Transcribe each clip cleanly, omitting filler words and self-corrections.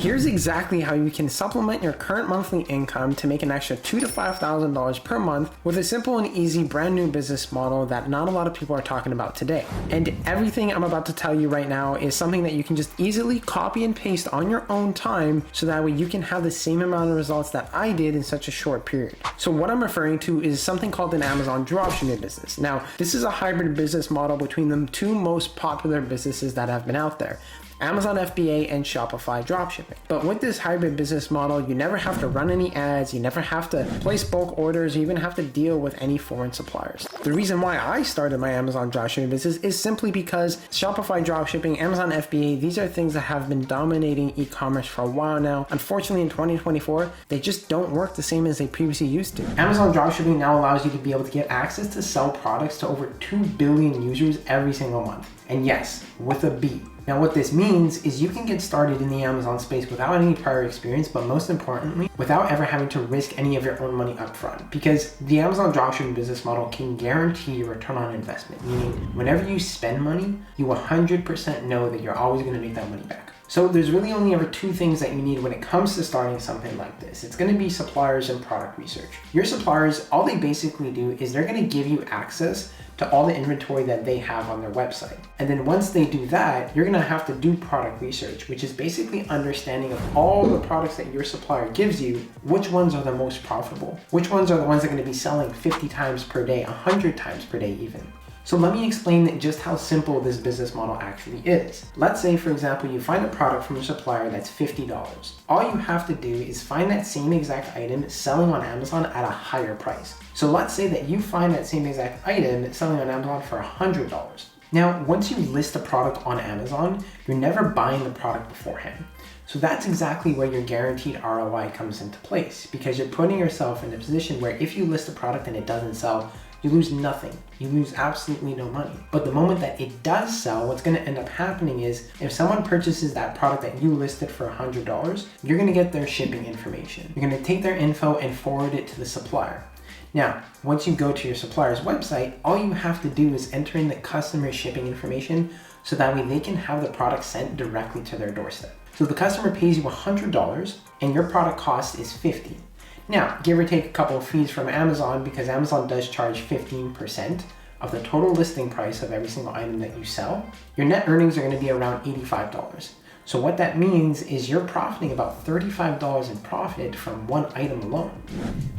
Here's exactly how you can supplement your current monthly income to make an extra $2,000 to $5,000 per month with a simple and easy brand new business model that not a lot of people are talking about today. And everything I'm about to tell you right now is something that you can just easily copy and paste on your own time, so that way you can have the same amount of results that I did in such a short period. So what I'm referring to is something called an Amazon dropshipping business. Now, this is a hybrid business model between the two most popular businesses that have been out there: Amazon FBA and Shopify dropshipping. But with this hybrid business model, you never have to run any ads, you never have to place bulk orders, you even have to deal with any foreign suppliers. The reason why I started my Amazon dropshipping business is simply because Shopify dropshipping, Amazon FBA, these are things that have been dominating e-commerce for a while now. Unfortunately, in 2024, they just don't work the same as they previously used to. Amazon dropshipping now allows you to be able to get access to sell products to over 2 billion users every single month. And yes, with a B. Now what this means is you can get started in the Amazon space without any prior experience, but most importantly, without ever having to risk any of your own money upfront. Because the Amazon dropshipping business model can guarantee your return on investment, meaning whenever you spend money, you 100% know that you're always going to make that money back. So there's really only ever two things that you need when it comes to starting something like this. It's going to be suppliers and product research. Your suppliers, all they basically do is they're going to give you access to all the inventory that they have on their website. And then once they do that, you're going to have to do product research, which is basically understanding of all the products that your supplier gives you, which ones are the most profitable, which ones are the ones that are going to be selling 50 times per day, 100 times per day even. So let me explain just how simple this business model actually is. Let's say, for example, you find a product from your supplier that's $50. All you have to do is find that same exact item selling on Amazon at a higher price. So let's say that you find that same exact item selling on Amazon for $100. Now, once you list a product on Amazon, you're never buying the product beforehand. So that's exactly where your guaranteed ROI comes into place, because you're putting yourself in a position where if you list a product and it doesn't sell, you lose nothing. You lose absolutely no money. But the moment that it does sell, what's going to end up happening is if someone purchases that product that you listed for $100, you're going to get their shipping information. You're going to take their info and forward it to the supplier. Now, once you go to your supplier's website, all you have to do is enter in the customer shipping information, so that way they can have the product sent directly to their doorstep. So the customer pays you $100 and your product cost is $50. Now, give or take a couple of fees from Amazon, because Amazon does charge 15% of the total listing price of every single item that you sell, your net earnings are going to be around $85. So what that means is you're profiting about $35 in profit from one item alone.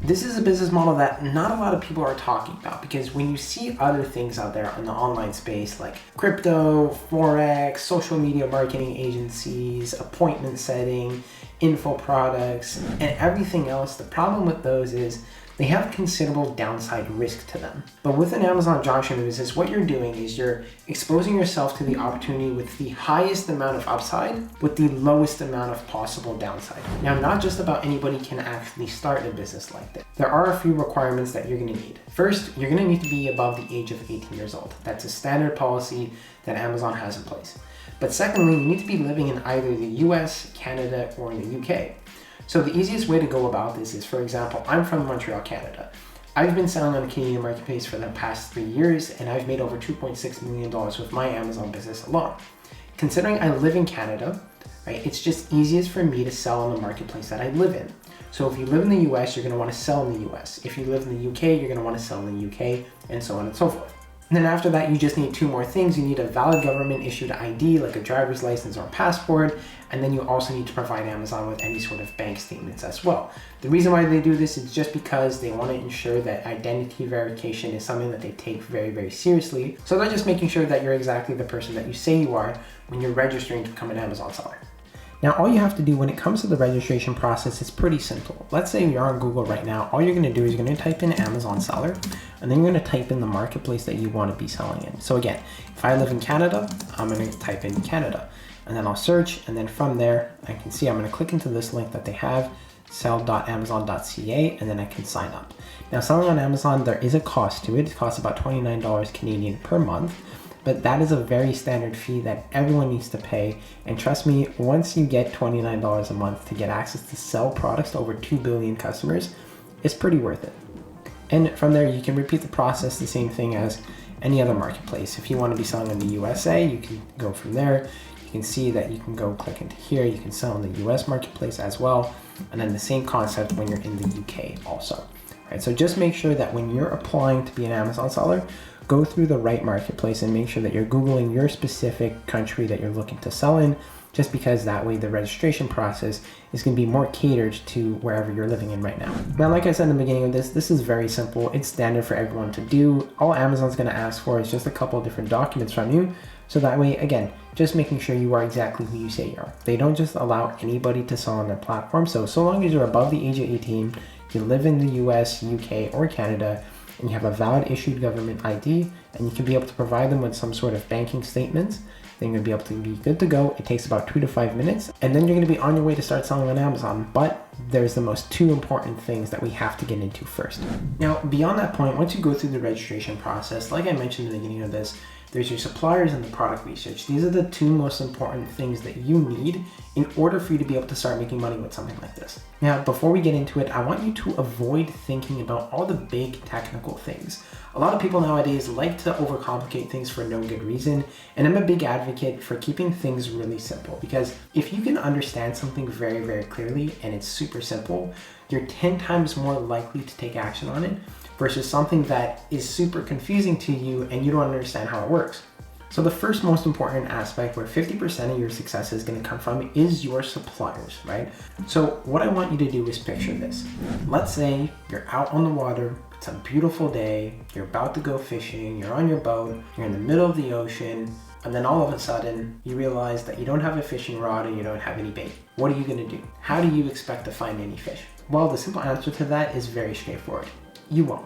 This is a business model that not a lot of people are talking about, because when you see other things out there in the online space like crypto, Forex, social media marketing agencies, appointment setting, info products, and everything else, the problem with those is they have considerable downside risk to them. But with an Amazon dropshipping business, what you're doing is you're exposing yourself to the opportunity with the highest amount of upside with the lowest amount of possible downside. Now, not just about anybody can actually start a business like this. There are a few requirements that you're going to need. First, you're going to need to be above the age of 18 years old. That's a standard policy that Amazon has in place. But secondly, you need to be living in either the US, Canada, or in the UK. So the easiest way to go about this is, for example, I'm from Montreal, Canada. I've been selling on the Canadian marketplace for the past 3 years, and I've made over $2.6 million with my Amazon business alone. Considering I live in Canada, right, it's just easiest for me to sell on the marketplace that I live in. So if you live in the US, you're going to want to sell in the US. If you live in the UK, you're going to want to sell in the UK, and so on and so forth. And then after that, you just need two more things. You need a valid government issued ID, like a driver's license or passport. And then you also need to provide Amazon with any sort of bank statements as well. The reason why they do this is just because they want to ensure that identity verification is something that they take very, very seriously. So they're just making sure that you're exactly the person that you say you are when you're registering to become an Amazon seller. Now, all you have to do when it comes to the registration process is pretty simple. Let's say you're on Google right now. All you're going to do is you're going to type in Amazon seller, and then you're going to type in the marketplace that you want to be selling in. So again, if I live in Canada, I'm going to type in Canada, and then I'll search. And then from there, I can see I'm going to click into this link that they have, sell.amazon.ca, and then I can sign up. Now, selling on Amazon, there is a cost to it. It costs about $29 Canadian per month. But that is a very standard fee that everyone needs to pay. And trust me, once you get $29 a month to get access to sell products to over 2 billion customers, it's pretty worth it. And from there, you can repeat the process, the same thing as any other marketplace. If you want to be selling in the USA, you can go from there. You you can see that you can go click into here. You can sell in the US marketplace as well. And then the same concept when you're in the UK also. Right, so just make sure that when you're applying to be an Amazon seller, go through the right marketplace and make sure that you're Googling your specific country that you're looking to sell in, just because that way the registration process is going to be more catered to wherever you're living in right now. Now, like I said in the beginning of this is very simple. It's standard for everyone to do. All Amazon's going to ask for is just a couple of different documents from you. So that way, again, just making sure you are exactly who you say you are. They don't just allow anybody to sell on their platform. So long as you're above the age of 18, you live in the US, UK, or Canada, and you have a valid issued government ID, and you can be able to provide them with some sort of banking statements, then you'll be able to be good to go. It takes about 2 to 5 minutes, and then you're going to be on your way to start selling on Amazon. But there's the most 2 important things that we have to get into first. Now, beyond that point, once you go through the registration process, like I mentioned in the beginning of this, there's your suppliers and the product research. These are the 2 most important things that you need in order for you to be able to start making money with something like this. Now, before we get into it, I want you to avoid thinking about all the big technical things. A lot of people nowadays like to overcomplicate things for no good reason, and I'm a big advocate for keeping things really simple, because if you can understand something very, very clearly and it's super simple, you're 10 times more likely to take action on it versus something that is super confusing to you and you don't understand how it works. So the first most important aspect where 50% of your success is going to come from is your suppliers, right? So what I want you to do is picture this. Let's say you're out on the water, it's a beautiful day, you're about to go fishing, you're on your boat, you're in the middle of the ocean, and then all of a sudden you realize that you don't have a fishing rod and you don't have any bait. What are you going to do? How do you expect to find any fish? Well, the simple answer to that is very straightforward. You won't.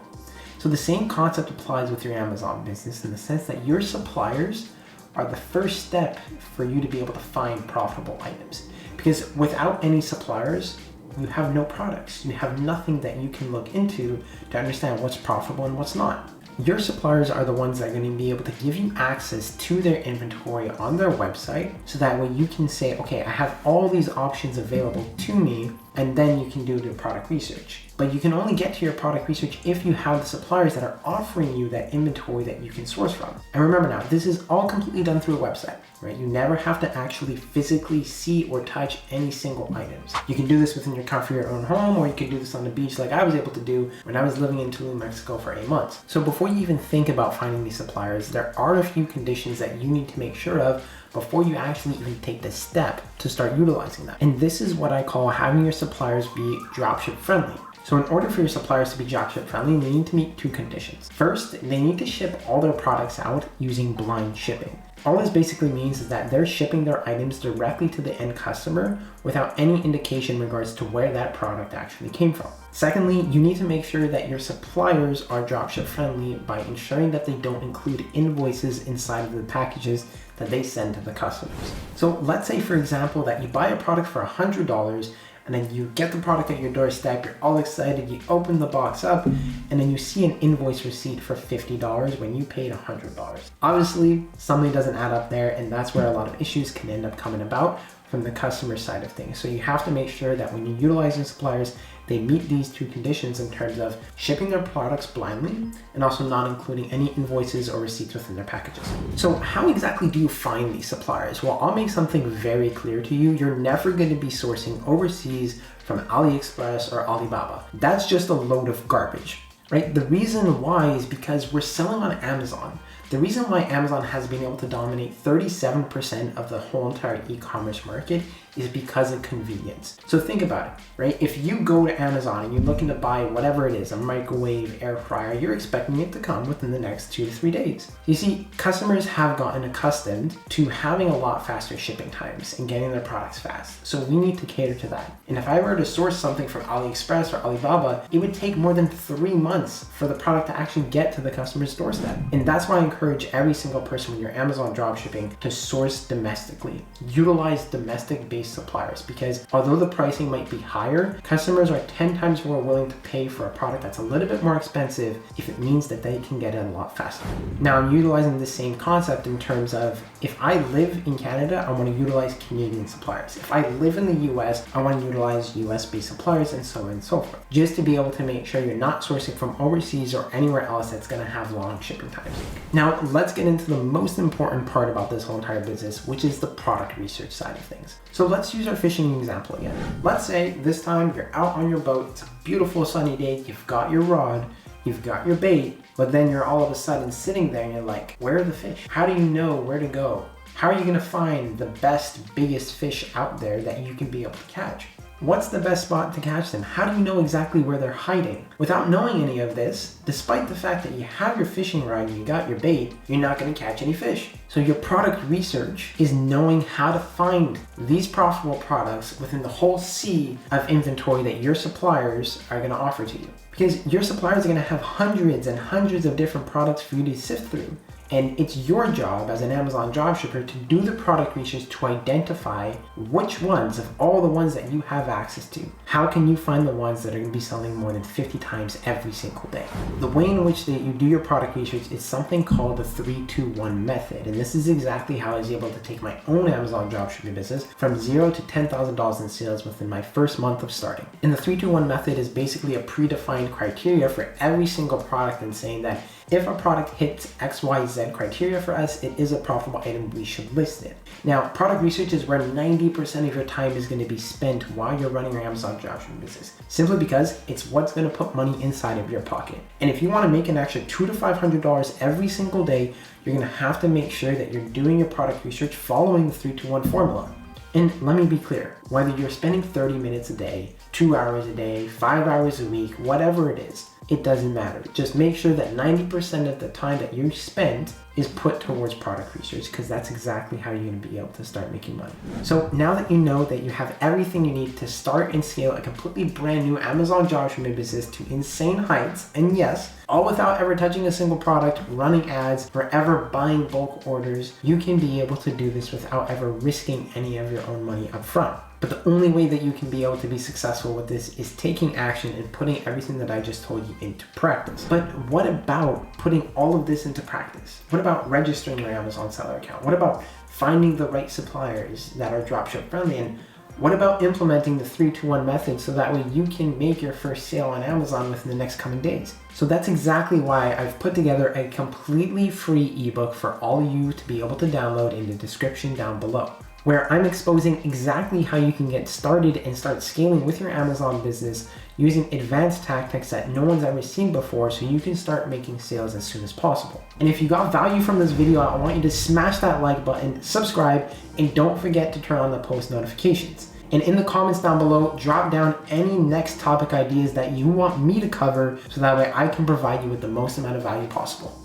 So the same concept applies with your Amazon business in the sense that your suppliers are the first step for you to be able to find profitable items. Because without any suppliers, you have no products. You have nothing that you can look into to understand what's profitable and what's not. Your suppliers are the ones that are going to be able to give you access to their inventory on their website, so that way you can say, okay, I have all these options available to me, and then you can do the product research. But you can only get to your product research if you have the suppliers that are offering you that inventory that you can source from. And remember now, this is all completely done through a website, right? You never have to actually physically see or touch any single items. You can do this within your comfort of your own home, or you can do this on the beach like I was able to do when I was living in Tulum, Mexico for 8 months. So before you even think about finding these suppliers, there are a few conditions that you need to make sure of before you actually even take the step to start utilizing that. And this is what I call having your suppliers be dropship friendly. So in order for your suppliers to be dropship friendly, they need to meet 2 conditions. First, they need to ship all their products out using blind shipping. All this basically means is that they're shipping their items directly to the end customer without any indication in regards to where that product actually came from. Secondly, you need to make sure that your suppliers are dropship friendly by ensuring that they don't include invoices inside of the packages that they send to the customers. So let's say, for example, that you buy a product for $100 and then you get the product at your doorstep, you're all excited, you open the box up, and then you see an invoice receipt for $50 when you paid $100. Obviously, something doesn't add up there, and that's where a lot of issues can end up coming about from the customer side of things. So you have to make sure that when you're utilizing suppliers, they meet these 2 conditions in terms of shipping their products blindly and also not including any invoices or receipts within their packages. So how exactly do you find these suppliers? Well, I'll make something very clear to you. You're never going to be sourcing overseas from AliExpress or Alibaba. That's just a load of garbage, right? The reason why is because we're selling on Amazon. The reason why Amazon has been able to dominate 37% of the whole entire e-commerce market is because of convenience. So think about it, right? If you go to Amazon and you're looking to buy whatever it is, a microwave, air fryer, you're expecting it to come within the next 2 to 3 days. You see, customers have gotten accustomed to having a lot faster shipping times and getting their products fast. So we need to cater to that. And if I were to source something from AliExpress or Alibaba, it would take more than 3 months for the product to actually get to the customer's doorstep. And that's why I encourage every single person when you're Amazon dropshipping to source domestically. Utilize domestic-based suppliers, because although the pricing might be higher, customers are 10 times more willing to pay for a product that's a little bit more expensive if it means that they can get it a lot faster. Now, I'm utilizing the same concept in terms of if I live in Canada, I want to utilize Canadian suppliers. If I live in the US, I want to utilize US-based suppliers, and so on and so forth, just to be able to make sure you're not sourcing from overseas or anywhere else that's going to have long shipping times. Now, Now, let's get into the most important part about this whole entire business, which is the product research side of things. So let's use our fishing example again. Let's say this time you're out on your boat, it's a beautiful sunny day, you've got your rod, you've got your bait, but then you're all of a sudden sitting there and you're like, where are the fish? How do you know where to go? How are you gonna find the best, biggest fish out there that you can be able to catch? What's the best spot to catch them? How do you know exactly where they're hiding? Without knowing any of this, despite the fact that you have your fishing rod and you got your bait, you're not going to catch any fish. So your product research is knowing how to find these profitable products within the whole sea of inventory that your suppliers are going to offer to you. Because your suppliers are going to have hundreds and hundreds of different products for you to sift through. And it's your job as an Amazon dropshipper to do the product research to identify which ones of all the ones that you have access to. How can you find the ones that are going to be selling more than 50 times every single day? The way in which you do your product research is something called the 3-2-1 method. And this is exactly how I was able to take my own Amazon dropshipping business from $0 to $10,000 in sales within my first month of starting. And the 3-2-1 method is basically a predefined criteria for every single product and saying that if a product hits XYZ criteria for us, it is a profitable item, we should list it. Now, product research is where 90% of your time is going to be spent while you're running your Amazon dropshipping business, simply because it's what's going to put money inside of your pocket. And if you want to make an extra $200 to $500 every single day, you're going to have to make sure that you're doing your product research following the 3-2-1 formula. And let me be clear, whether you're spending 30 minutes a day, 2 hours a day, 5 hours a week, whatever it is, it doesn't matter. Just make sure that 90% of the time that you spend is put towards product research, because that's exactly how you're going to be able to start making money. So now that you know that you have everything you need to start and scale a completely brand new Amazon dropshipping business to insane heights, and yes, all without ever touching a single product, running ads, or ever buying bulk orders, you can be able to do this without ever risking any of your own money up front. But the only way that you can be able to be successful with this is taking action and putting everything that I just told you into practice. But what about putting all of this into practice? What about registering your Amazon seller account? What about finding the right suppliers that are dropship friendly? And what about implementing the 3-2-1 method so that way you can make your first sale on Amazon within the next coming days? So that's exactly why I've put together a completely free ebook for all you to be able to download in the description down below, where I'm exposing exactly how you can get started and start scaling with your Amazon business using advanced tactics that no one's ever seen before, so you can start making sales as soon as possible. And if you got value from this video, I want you to smash that like button, subscribe, and don't forget to turn on the post notifications. And in the comments down below, drop down any next topic ideas that you want me to cover so that way I can provide you with the most amount of value possible.